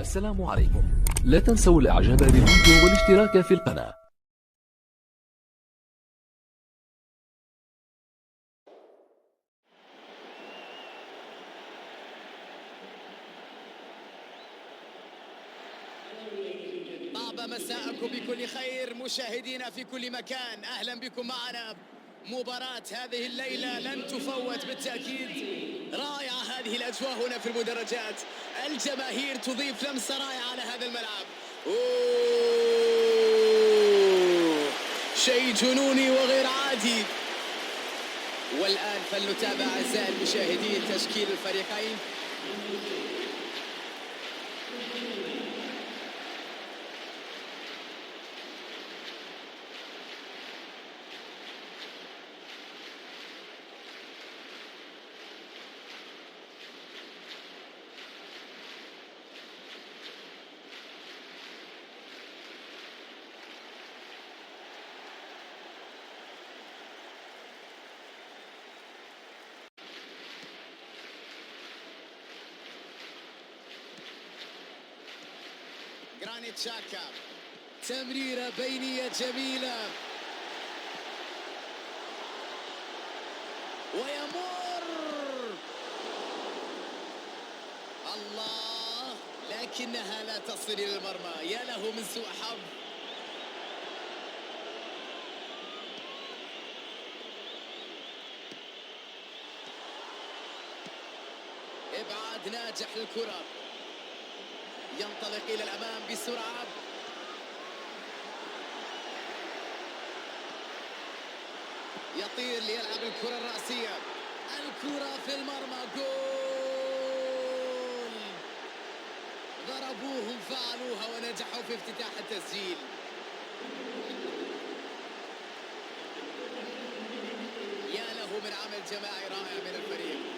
السلام عليكم. لا تنسوا الاعجاب بالفيديو والاشتراك في القناة. طاب مساءكم بكل خير مشاهدينا في كل مكان، أهلا بكم معنا. مباراة هذه الليلة لن تفوت بالتأكيد. رائعة هذه الأجواء هنا في المدرجات، الجماهير تضيف لمسة رائعة على هذا الملعب. شيء جنوني وغير عادي. والآن فلنتابع أعزائي المشاهدين تشكيل الفريقين. جرانيت شاكا، تمريرة بينية جميلة ويمر الله، لكنها لا تصل إلى المرمى. يا له من سوء حظ. إبعاد ناجح للكرة، ينطلق إلى الأمام بسرعة. يطير ليلعب الكرة الرأسية، الكرة في المرمى، جول. ضربوهم فعلوها ونجحوا في افتتاح التسجيل. يا له من عمل جماعي رائع من الفريق.